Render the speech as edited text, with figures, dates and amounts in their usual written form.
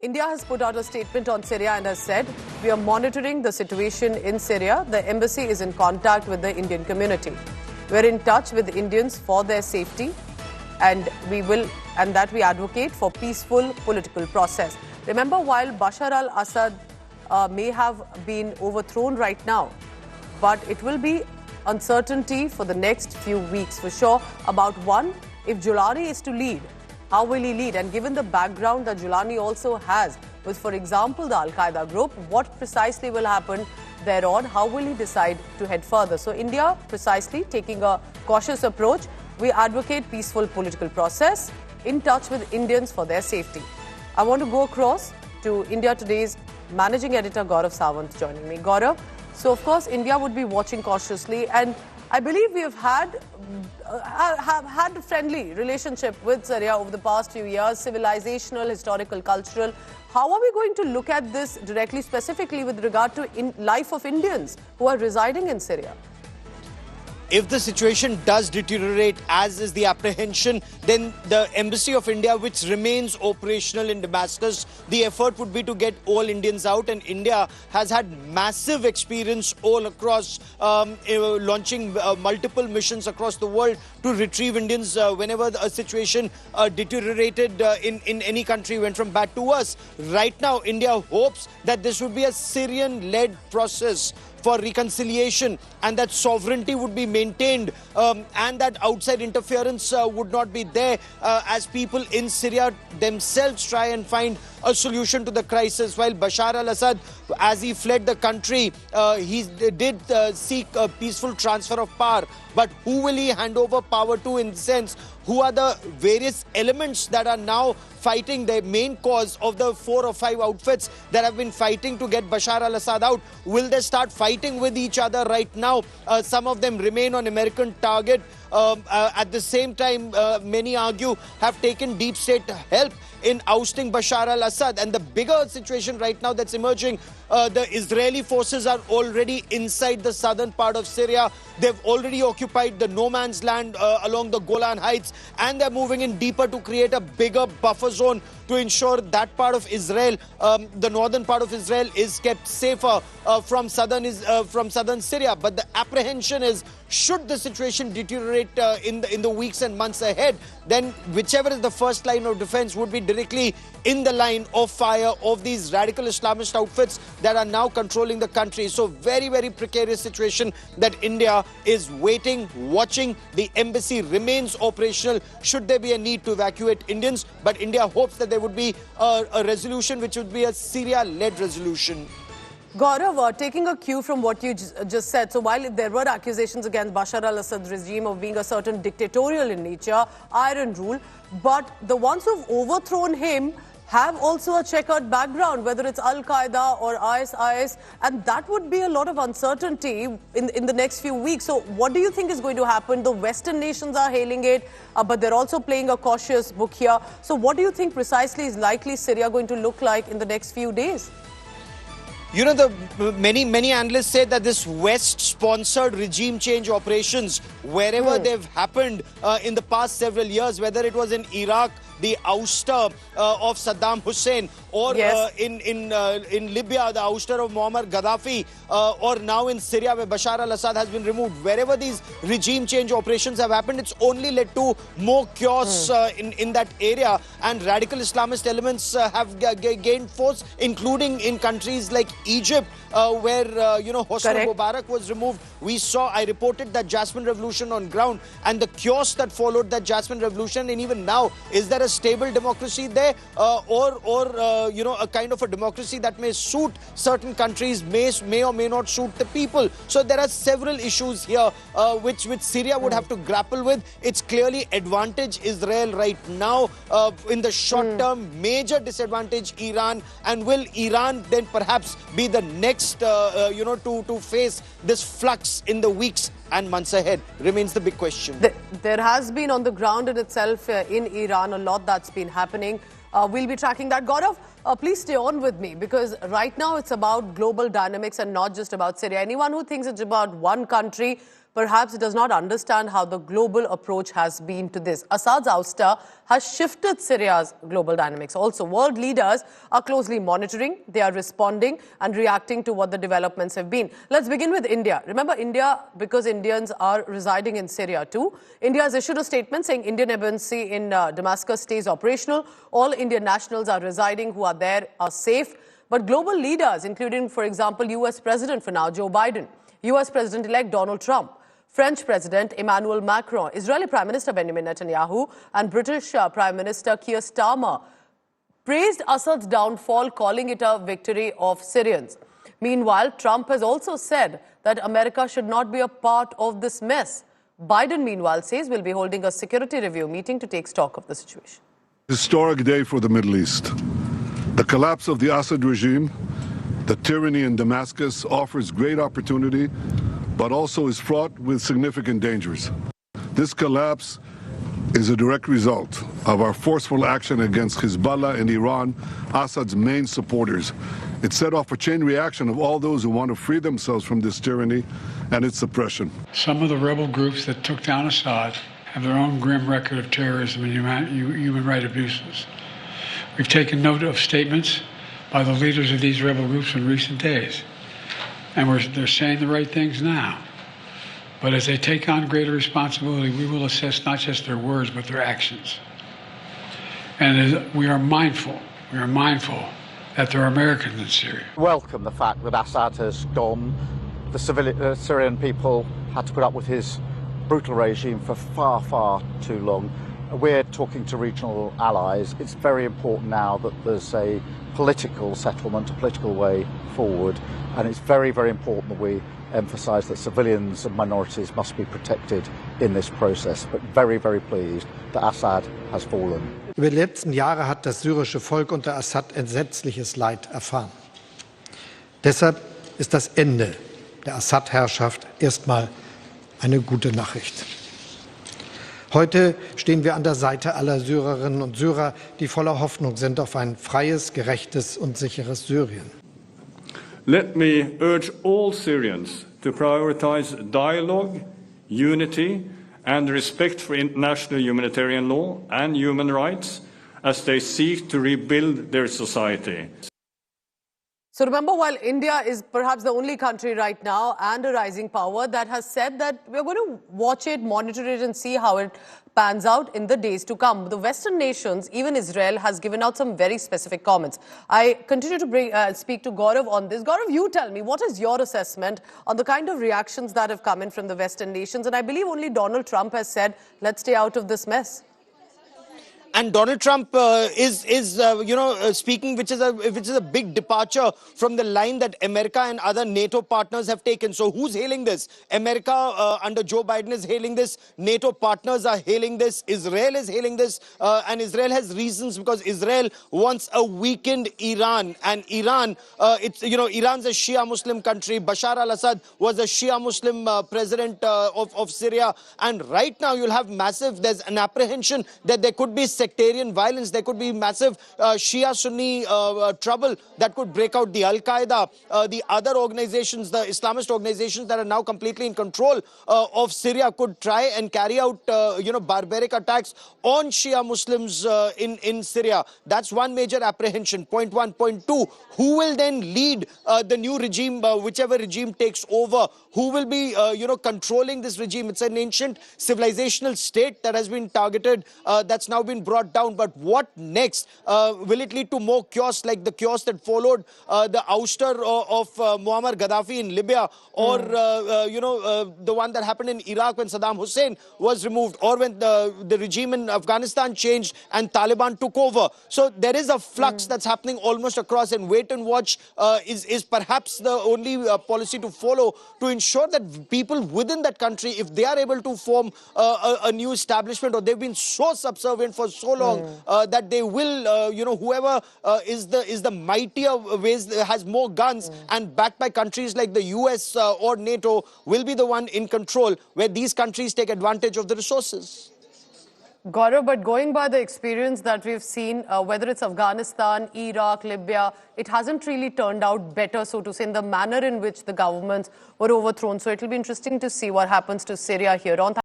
India has put out a statement on Syria and has said, we are monitoring the situation in Syria. The embassy is in contact with the Indian community. We are in touch with Indians for their safety and that we advocate for peaceful political process. Remember, while Bashar al-Assad may have been overthrown right now, but it will be uncertainty for the next few weeks for sure about one, if Julani is to lead, how will he lead? And given the background that Julani also has with, for example, the Al-Qaeda group, what precisely will happen thereon? How will he decide to head further? So India precisely taking a cautious approach. We advocate peaceful political process, in touch with Indians for their safety. I want to go across to India Today's managing editor Gaurav Sawant joining me. Gaurav, so of course India would be watching cautiously, and I believe we have had a friendly relationship with Syria over the past few years, civilizational, historical, cultural. How are we going to look at this directly, specifically with regard to life of Indians who are residing in Syria? If the situation does deteriorate, as is the apprehension, then the Embassy of India, which remains operational in Damascus, the effort would be to get all Indians out. And India has had massive experience all across, launching multiple missions across the world to retrieve Indians whenever a situation deteriorated in any country, went from bad to worse. Right now, India hopes that this would be a Syrian-led process for reconciliation, and that sovereignty would be maintained, and that outside interference would not be there, as people in Syria themselves try and find a solution to the crisis. While Bashar al-Assad, as he fled the country, he did seek a peaceful transfer of power. But who will he hand over power to, in the sense? Who are the various elements that are now fighting the main cause of the 4 or 5 outfits that have been fighting to get Bashar al-Assad out? Will they start fighting with each other right now? Some of them remain on American target. At the same time, many argue have taken deep state help in ousting Bashar al-Assad. And the bigger situation right now that's emerging, the Israeli forces are already inside the southern part of Syria. They've already occupied the no man's land along the Golan Heights, and they're moving in deeper to create a bigger buffer zone to ensure that part of Israel, the northern part of Israel, is kept safer from southern Syria. But the apprehension is, should the situation deteriorate in the weeks and months ahead, then whichever is the first line of defense would be directly in the line of fire of these radical Islamist outfits that are now controlling the country. So very, very precarious situation that India is waiting, watching. The embassy remains operational should there be a need to evacuate Indians. But India hopes that there would be a resolution which would be a Syria-led resolution. Gaurav, taking a cue from what you just said, so while there were accusations against Bashar al-Assad's regime of being a certain dictatorial in nature, iron rule, but the ones who've overthrown him have also a checkered background, whether it's Al-Qaeda or ISIS, and that would be a lot of uncertainty in the next few weeks. So what do you think is going to happen? The Western nations are hailing it, but they're also playing a cautious book here. So what do you think precisely is likely Syria going to look like in the next few days? You know, many analysts say that this West-sponsored regime change operations, wherever they've happened in the past several years, whether it was in Iraq, the ouster of Saddam Hussein, or in Libya, the ouster of Muammar Gaddafi, or now in Syria where Bashar al-Assad has been removed. Wherever these regime change operations have happened, it's only led to more chaos in that area, and radical Islamist elements have gained force, including in countries like Egypt, where Hosni Mubarak was removed. I reported that Jasmine Revolution on ground and the chaos that followed that Jasmine Revolution. And even now, is there a stable democracy there, or a kind of a democracy that may suit certain countries, may or may not suit the people? So there are several issues here which Syria would have to grapple with. It's clearly advantage Israel right now in the short term, major disadvantage Iran. And will Iran then perhaps be the next to face this flux in the weeks and months ahead, remains the big question. There has been on the ground in itself in Iran a lot that's been happening. We'll be tracking that. Gaurav, please stay on with me, because right now it's about global dynamics and not just about Syria. Anyone who thinks it's about one country perhaps does not understand how the global approach has been to this. Assad's ouster has shifted Syria's global dynamics. Also, world leaders are closely monitoring, they are responding and reacting to what the developments have been. Let's begin with India. Remember, India, because Indians are residing in Syria too, India has issued a statement saying Indian embassy in Damascus stays operational. All Indian nationals are residing who are there are safe. But global leaders, including, for example, US President for now, Joe Biden, US President-elect Donald Trump, French President Emmanuel Macron, Israeli Prime Minister Benjamin Netanyahu and British Prime Minister Keir Starmer praised Assad's downfall, calling it a victory of Syrians. Meanwhile, Trump has also said that America should not be a part of this mess. Biden, meanwhile, says will be holding a security review meeting to take stock of the situation. Historic day for the Middle East. The collapse of the Assad regime, the tyranny in Damascus offers great opportunity, but also is fraught with significant dangers. This collapse is a direct result of our forceful action against Hezbollah and Iran, Assad's main supporters. It set off a chain reaction of all those who want to free themselves from this tyranny and its oppression. Some of the rebel groups that took down Assad have their own grim record of terrorism and human rights abuses. We've taken note of statements by the leaders of these rebel groups in recent days. And they're saying the right things now. But as they take on greater responsibility, we will assess not just their words, but their actions. And we are mindful that there are Americans in Syria. Welcome the fact that Assad has gone. The Syrian people had to put up with his brutal regime for far, far too long. We're talking to regional allies. It's very important now that there's a political settlement, a political way forward. And it's very, very important that we emphasise that civilians and minorities must be protected in this process. But very, very pleased that Assad has fallen. Über die letzten Jahre hat das syrische Volk unter Assad entsetzliches Leid erfahren. Deshalb ist das Ende der Assad-Herrschaft erstmal eine gute Nachricht. Heute stehen wir an der Seite aller Syrerinnen und Syrer, die voller Hoffnung sind auf ein freies, gerechtes und sicheres Syrien. Let me urge all Syrians to prioritize dialogue, unity, and respect for international humanitarian law and human rights as they seek to rebuild their society. So remember, while India is perhaps the only country right now and a rising power that has said that we're going to watch it, monitor it and see how it pans out in the days to come. The Western nations, even Israel, has given out some very specific comments. I continue to speak to Gaurav on this. Gaurav, you tell me, what is your assessment on the kind of reactions that have come in from the Western nations? And I believe only Donald Trump has said, let's stay out of this mess. And Donald Trump is speaking, which is a big departure from the line that America and other NATO partners have taken. So who's hailing this? America under Joe Biden is hailing this. NATO partners are hailing this. Israel is hailing this. And Israel has reasons because Israel wants a weakened Iran. And Iran, Iran's a Shia Muslim country. Bashar al-Assad was a Shia Muslim president of Syria. And right now you'll have there's an apprehension that there could be sectarian violence, there could be massive Shia-Sunni trouble that could break out. The Al-Qaeda, the other organizations, the Islamist organizations that are now completely in control of Syria could try and carry out, barbaric attacks on Shia Muslims in Syria. That's one major apprehension. Point one. Point two, who will then lead the new regime, whichever regime takes over? Who will be, controlling this regime? It's an ancient civilizational state that has been targeted, that's now been brought down. But what next? Will it lead to more chaos like the chaos that followed the ouster of Muammar Gaddafi in Libya, or the one that happened in Iraq when Saddam Hussein was removed, or when the regime in Afghanistan changed and Taliban took over? So there is a flux that's happening almost across, and wait and watch is perhaps the only policy to follow to ensure that people within that country, if they are able to form a new establishment, or they've been so subservient for so long that they will, whoever is the mightier, has more guns and backed by countries like the US or NATO, will be the one in control, where these countries take advantage of the resources. Gaurav, but going by the experience that we've seen, whether it's Afghanistan, Iraq, Libya, it hasn't really turned out better, so to say, in the manner in which the governments were overthrown. So it'll be interesting to see what happens to Syria here on.